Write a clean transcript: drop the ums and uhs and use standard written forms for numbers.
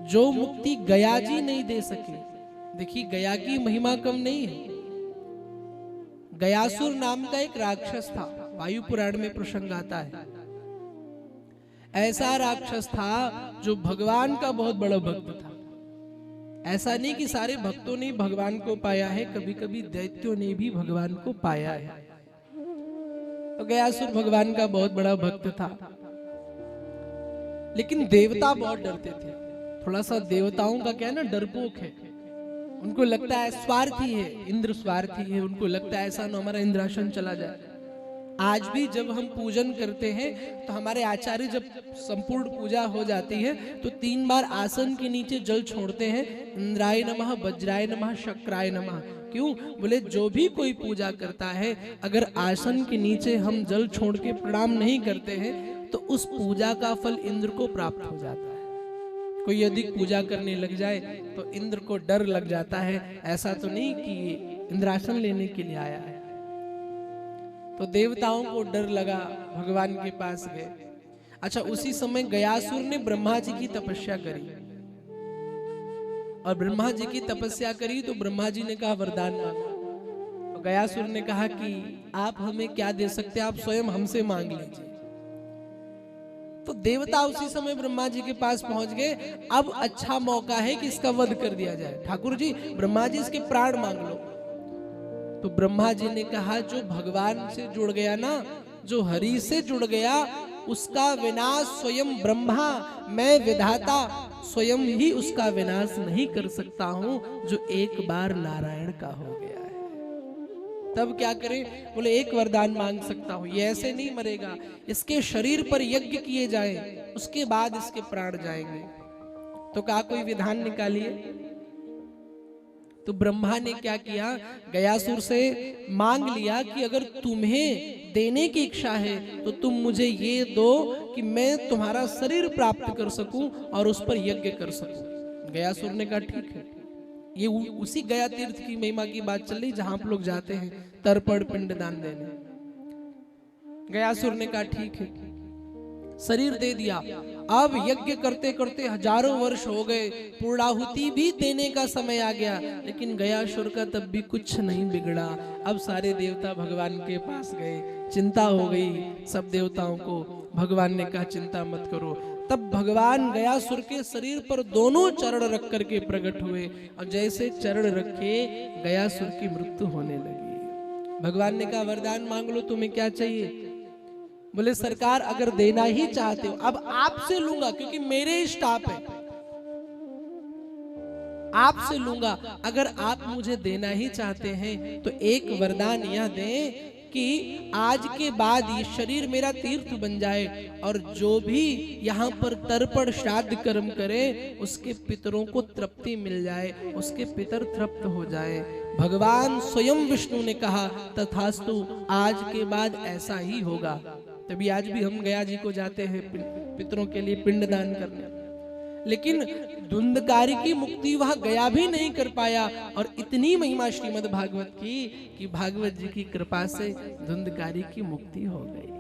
जो मुक्ति गया जी नहीं दे सके। देखिए गया की महिमा कम नहीं है। गयासुर नाम का एक राक्षस था, वायु पुराण में प्रसंग आता है। ऐसा राक्षस था जो भगवान का बहुत बड़ा भक्त था। ऐसा नहीं कि सारे भक्तों ने भगवान को पाया है, कभी कभी दैत्यों ने भी भगवान को पाया है। तो गयासुर भगवान का बहुत बड़ा भक्त था, लेकिन देवता बहुत डरते थे। थोड़ा सा देवताओं का क्या है ना, डरपोक है। उनको लगता है स्वार्थी है, इंद्र स्वार्थी है। उनको लगता है ऐसा ना हमारा इंद्रासन चला जाए। आज भी जब हम पूजन करते हैं तो हमारे आचार्य जब संपूर्ण पूजा हो जाती है तो 3 बार आसन के नीचे जल छोड़ते हैं। इंद्राय नमः, वज्राय नमः, शक्राय नमः। क्यों? बोले जो भी कोई पूजा करता है, अगर आसन के नीचे हम जल छोड़ के प्रणाम नहीं करते हैं तो उस पूजा का फल इंद्र को प्राप्त हो जाता है। कोई यदि पूजा करने लग जाए तो इंद्र को डर लग जाता है, ऐसा तो नहीं कि ये इंद्रासन लेने के लिए आया है। तो देवताओं को डर लगा, भगवान के पास गए। अच्छा, उसी समय गयासुर ने ब्रह्मा जी की तपस्या करी, और ब्रह्मा जी की तपस्या करी तो ब्रह्मा जी ने कहा वरदान मांगो। तो गयासुर ने कहा कि आप हमें क्या दे सकते हैं, आप स्वयं हमसे मांग लीजिए। तो देवता उसी समय ब्रह्मा जी के पास पहुंच गए। अब अच्छा मौका है कि इसका वध कर दिया जाए। ठाकुर जी, ब्रह्मा जी इसके प्राण मांग लो। तो ब्रह्मा जी ने कहा जो भगवान से जुड़ गया ना, जो हरि से जुड़ गया, उसका विनाश स्वयं ब्रह्मा, मैं विधाता स्वयं ही उसका विनाश नहीं कर सकता हूं, जो एक बार नारायण का हो गया है। तब क्या करें? बोले एक वरदान मांग सकता हूं, ये ऐसे नहीं मरेगा, इसके शरीर पर यज्ञ किए जाए, उसके बाद इसके प्राण जाएंगे। तो कहा कोई विधान निकालिए। तो ब्रह्मा ने क्या किया, गयासुर से मांग लिया कि अगर तुम्हें देने की इच्छा है तो तुम मुझे ये दो कि मैं तुम्हारा शरीर प्राप्त कर सकूं और उस पर यज्ञ कर सकूं। गयासुर ने कहा ठीक है। ये उसी गया तीर्थ की महिमा की बात चल रही जहां आप लोग जाते हैं तर्पण पिंडदान देने। गयासुर ने कहा ठीक है, शरीर दे दिया। अब यज्ञ करते करते हजारों वर्ष हो गए, पूर्णाहुति भी देने का समय आ गया, लेकिन गयासुर का तब भी कुछ नहीं बिगड़ा। अब सारे देवता भगवान के पास गए, चिंता हो गई सब देवताओं को। भगवान ने कहा चिंता मत करो। तब भगवान गयासुर के शरीर पर दोनों चरण रख करके प्रकट हुए, और जैसे चरण रखे गयासुर की मृत्यु होने लगी। भगवान ने कहा वरदान मांग लो, तुम्हें क्या चाहिए? बोले सरकार अगर देना ही चाहते हो, अब आपसे लूंगा क्योंकि मेरे स्टाफ है, आपसे लूंगा। अगर आप मुझे देना ही चाहते हैं तो एक वरदान यह दें कि आज के बाद ये शरीर मेरा तीर्थ बन जाए, और जो भी यहाँ पर तर्पण श्राद्ध कर्म करे उसके पितरों को तृप्ति मिल जाए, उसके पितर तृप्त हो जाए। भगवान स्वयं विष्णु ने कहा तथास्तु, आज के बाद ऐसा ही होगा। तभी आज भी हम गया जी को जाते हैं पितरों के लिए पिंडदान करने। लेकिन धुंधकारी की मुक्ति वह गया भी नहीं कर पाया, और इतनी महिमा श्रीमद् भागवत की कि भागवत जी की कृपा से धुंधकारी की मुक्ति हो गई।